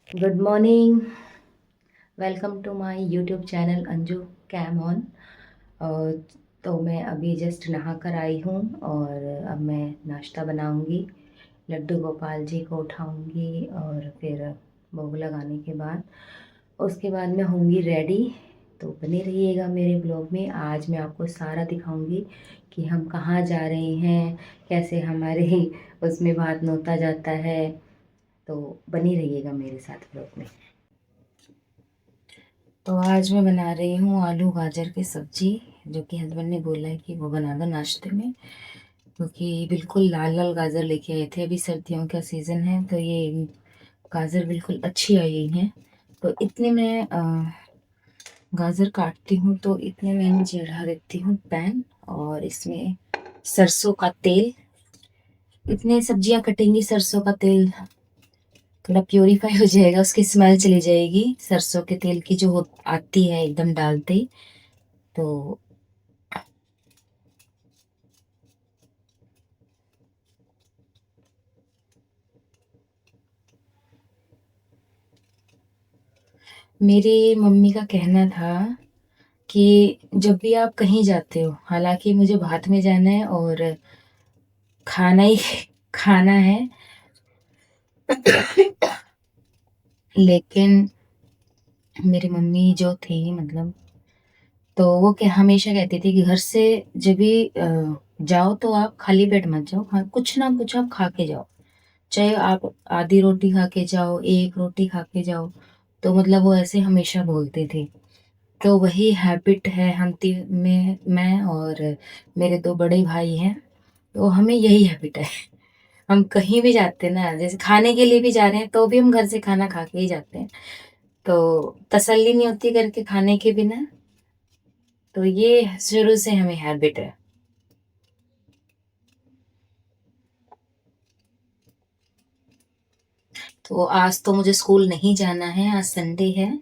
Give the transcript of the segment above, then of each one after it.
Good morning. Welcome to my YouTube channel Anju cam on. और तो मैं अभी जस्ट नहा कर आई हूँ और अब मैं नाश्ता बनाऊँगी। लड्डू गोपाल जी को उठाऊँगी और फिर भोग लगाने के बाद उसके बाद मैं होंगी रेडी। तो बने रहिएगा मेरे ब्लॉग में। आज मैं आपको सारा दिखाऊंगी कि हम कहाँ जा रहे हैं, कैसे हमारे उसमें भात नोता जाता है। तो बनी रहिएगा मेरे साथ ब्लॉग में। तो आज मैं बना रही हूँ आलू गाजर की सब्जी, जो कि हस्बैंड ने बोला है कि वो बना दो नाश्ते में, क्योंकि बिल्कुल लाल लाल गाजर लेके आए थे। अभी सर्दियों का सीज़न है तो ये गाजर बिल्कुल अच्छी आई है। तो इतने में गाजर काटती हूँ, तो इतने में मैं चढ़ा देती हूँ पैन, और इसमें सरसों का तेल। इतने सब्जियां कटेंगी, सरसों का तेल थोड़ा प्योरीफाई हो जाएगा, उसकी स्मेल चली जाएगी सरसों के तेल की जो आती है एकदम डालते ही। तो मेरी मम्मी का कहना था कि जब भी आप कहीं जाते हो, हालांकि मुझे भात में जाना है और खाना ही खाना है, लेकिन मेरी मम्मी जो थी, मतलब, तो वो क्या हमेशा कहती थी कि घर से जब भी जाओ तो आप खाली पेट मत जाओ। हाँ, कुछ ना कुछ आप खा के जाओ। चाहे आप आधी रोटी खा के जाओ, एक रोटी खा के जाओ। तो मतलब वो ऐसे हमेशा बोलते थे। तो वही हैबिट है हम तीन में, मैं और मेरे दो बड़े भाई हैं। तो हमें यही हैबिट है। हम कहीं भी जाते हैं ना, जैसे खाने के लिए भी जा रहे हैं तो भी हम घर से खाना खा के ही जाते हैं। तो तसल्ली नहीं होती करके खाने के बिना। तो ये शुरू से हमें हैबिट है। तो आज तो मुझे स्कूल नहीं जाना है, आज संडे है।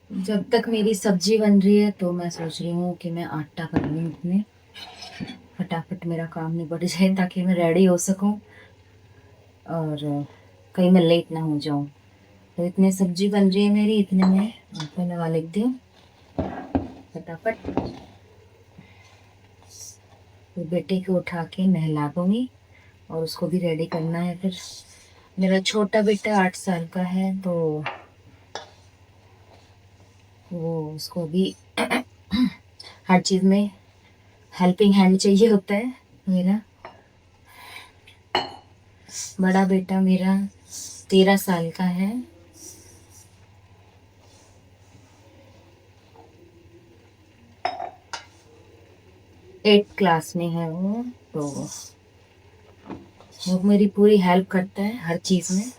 जब तक मेरी सब्जी बन रही है तो मैं सोच रही हूँ कि मैं आटा कर लूँ अपने, फटाफट मेरा काम निपट जाए ताकि मैं रेडी हो सकूँ और कहीं मैं लेट ना हो जाऊँ। तो इतने सब्जी बन रही है मेरी, इतने में आटा लगा लेती हूँ फटाफट। तो बेटे को उठा के नहला दूँगी और उसको भी रेडी करना है फिर। मेरा छोटा बेटा 8 साल का है, तो वो उसको भी हर चीज़ में हेल्पिंग हैंड चाहिए होता है मेरा। बड़ा बेटा मेरा 13 साल का है। 8 क्लास में है वो। तो वो मेरी पूरी हेल्प करता है हर चीज़ में।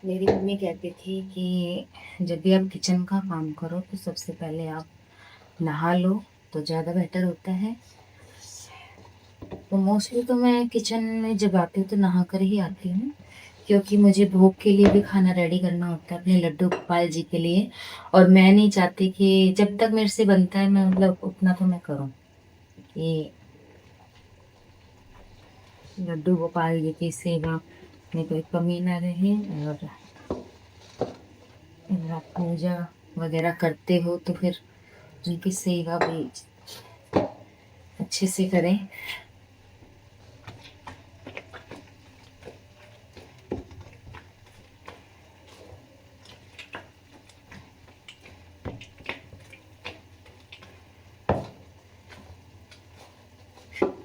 मेरी मम्मी कहती थी कि जब भी आप किचन का काम करो तो सबसे पहले आप नहा लो, तो ज़्यादा बेटर होता है। तो मोस्टली तो मैं किचन में जब आती हूँ तो नहा कर ही आती हूँ, क्योंकि मुझे भोग के लिए भी खाना रेडी करना होता है अपने लड्डू गोपाल जी के लिए। और मैं नहीं चाहती कि जब तक मेरे से बनता है, मैं मतलब उतना तो मैं करूँ कि लड्डू गोपाल जी की सेवा में कोई कमी ना रहे। और अगर आप पूजा वगैरह करते हो तो फिर उनकी सेवा भी अच्छे से करें।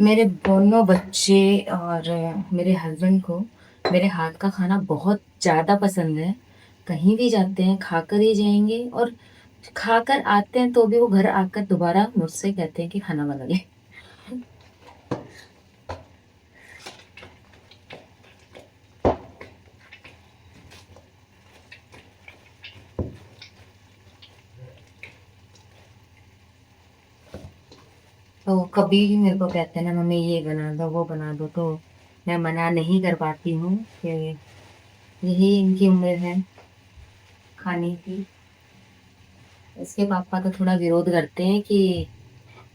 मेरे दोनों बच्चे और मेरे हस्बैंड को मेरे हाथ का खाना बहुत ज़्यादा पसंद है। कहीं भी जाते हैं खाकर ही जाएंगे, और खाकर आते हैं तो भी वो घर आकर दोबारा मुझसे कहते हैं कि खाना बना ले। तो कभी भी मेरे को कहते हैं ना, मम्मी ये बना दो वो बना दो, तो मैं मना नहीं कर पाती हूँ कि यही इनकी उम्र है खाने की। इसके पापा तो थोड़ा विरोध करते हैं कि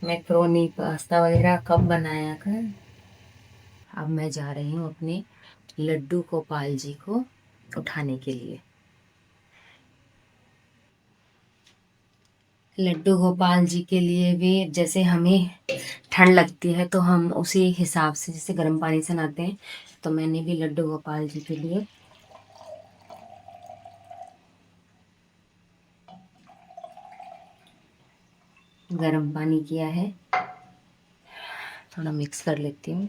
मैक्रोनी पास्ता वगैरह कब बनाया कर। अब मैं जा रही हूँ अपने लड्डू गोपाल जी को उठाने के लिए। लड्डू गोपाल जी के लिए भी जैसे हमें ठंड लगती है तो हम उसी हिसाब से जैसे गर्म पानी से नहाते हैं, तो मैंने भी लड्डू गोपाल जी के लिए गर्म पानी किया है। थोड़ा मिक्स कर लेती हूँ,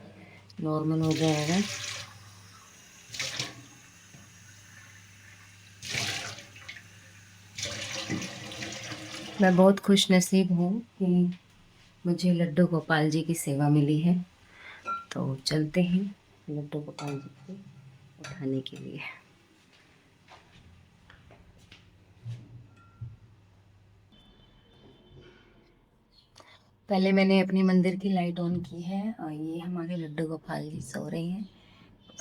नॉर्मल हो जाएगा। मैं बहुत खुश नसीब हूँ कि मुझे लड्डू गोपाल जी की सेवा मिली है। तो चलते हैं लड्डू गोपाल जी को उठाने के लिए। पहले मैंने अपने मंदिर की लाइट ऑन की है और ये हमारे लड्डू गोपाल जी सो रहे हैं।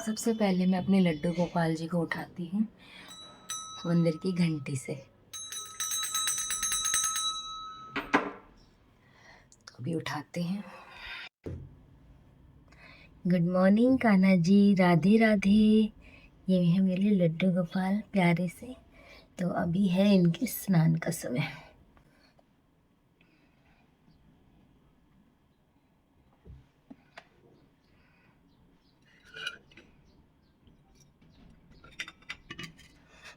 सबसे पहले मैं अपने लड्डू गोपाल जी को उठाती हूँ मंदिर की घंटी से। तो अभी उठाते हैं। Good morning Kanha ji, Radhe Radhe. ये है मेरे लड्डू गोपाल प्यारे से। तो अभी है इनके स्नान का समय।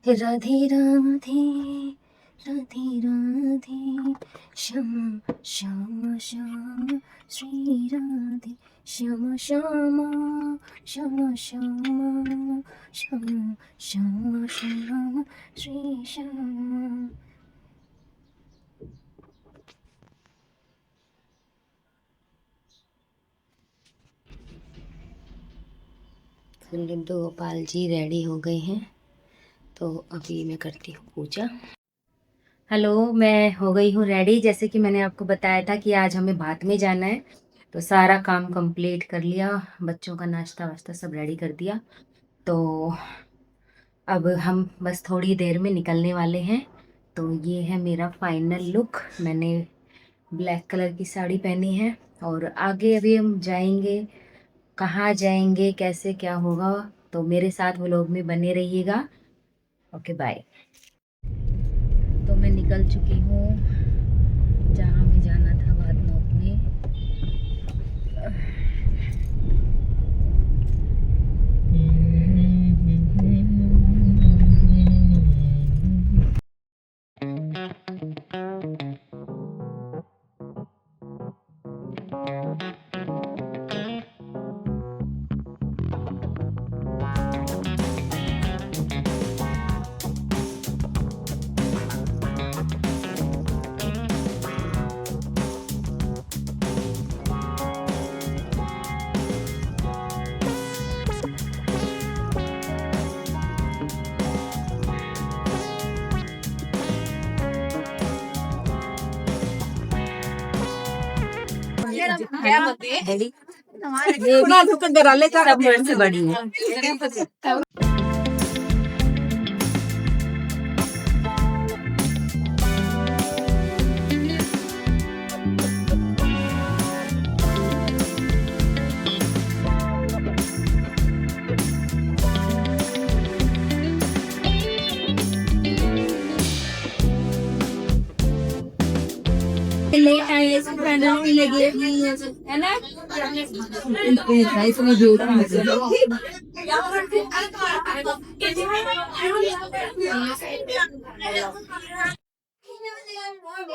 राधे राधे राधे राधे, श्यामा श्यामा श्यामा श्री राधे, श्यामा श्यामा श्यामा श्यामा श्यामा श्यामा श्यामा श्री श्यामा। लड्डू गोपाल जी रेडी हो गए हैं, तो अभी मैं करती हूँ पूजा। हेलो, मैं हो गई हूँ रेडी। जैसे कि मैंने आपको बताया था कि आज हमें बात में जाना है, तो सारा काम कंप्लीट कर लिया, बच्चों का नाश्ता वाश्ता सब रेडी कर दिया। तो अब हम बस थोड़ी देर में निकलने वाले हैं। तो ये है मेरा फाइनल लुक। मैंने ब्लैक कलर की साड़ी पहनी है, और आगे अभी हम जाएंगे, कहाँ जाएंगे कैसे क्या होगा, तो मेरे साथ व्लॉग में बने रहिएगा। Okay bye. तो मैं निकल चुकी हूँ जहाँ हमें जाना था, बात नोत में। डैडी, ये सब मेरे से बड़ी है। है ना? इसमें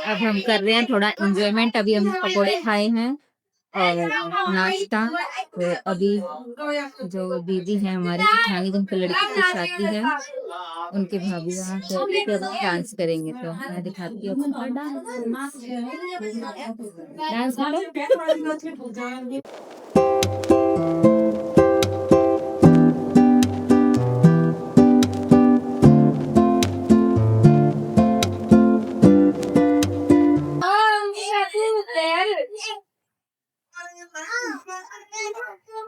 अब हम कर रहे हैं थोड़ा एंजॉयमेंट। अभी हम पकोड़े खाए हैं और नाश्ता। तो अभी जो दीदी है हमारी जेठानी, जिनकी लड़की की शादी है, उनके भाभी वहाँ पे डांस करेंगे। तो मैं दिखाती हूँ डांस। डांस करो।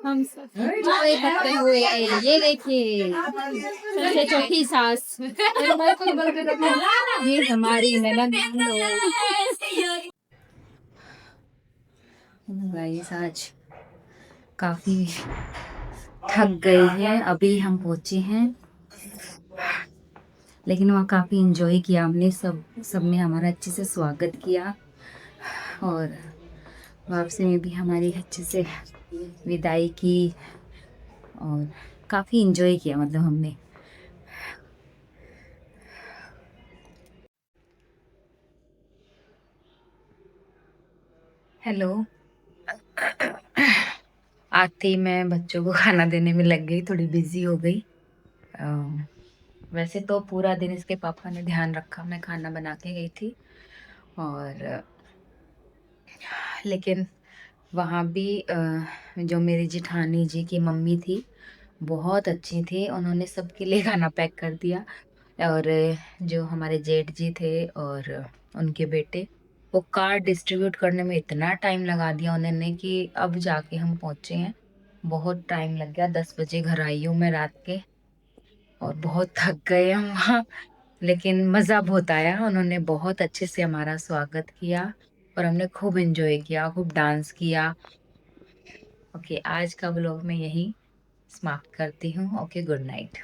हम सब एंजॉय करते हुए, ये देखिए सबसे चौथी सास, ये हमारी ननद। गाइस आज काफी थक गए हैं। अभी हम पहुंचे हैं, लेकिन वहाँ काफी एंजॉय किया हमने। सबने हमारा अच्छे से स्वागत किया और वापसी में भी हमारी अच्छे से विदाई की और काफ़ी इन्जॉय किया मतलब हमने। हेलो। आते ही मैं बच्चों को खाना देने में लग गई, थोड़ी बिजी हो गई। अ, वैसे तो पूरा दिन इसके पापा ने ध्यान रखा, मैं खाना बना के गई थी। और लेकिन वहाँ भी जो मेरी जेठानी जी की मम्मी थी बहुत अच्छी थी, उन्होंने सबके लिए खाना पैक कर दिया। और जो हमारे जेठ जी थे और उनके बेटे, वो कार्ड डिस्ट्रीब्यूट करने में इतना टाइम लगा दिया उन्होंने कि अब जाके हम पहुँचे हैं। बहुत टाइम लग गया, 10 बजे घर आई हूँ मैं रात के और बहुत थक गए हम वहाँ। लेकिन मज़ा बहुत आया, उन्होंने बहुत अच्छे से हमारा स्वागत किया और हमने खूब एंजॉय किया, खूब डांस किया। ओके, आज का व्लॉग मैं यहीं समाप्त करती हूँ। Okay, good night.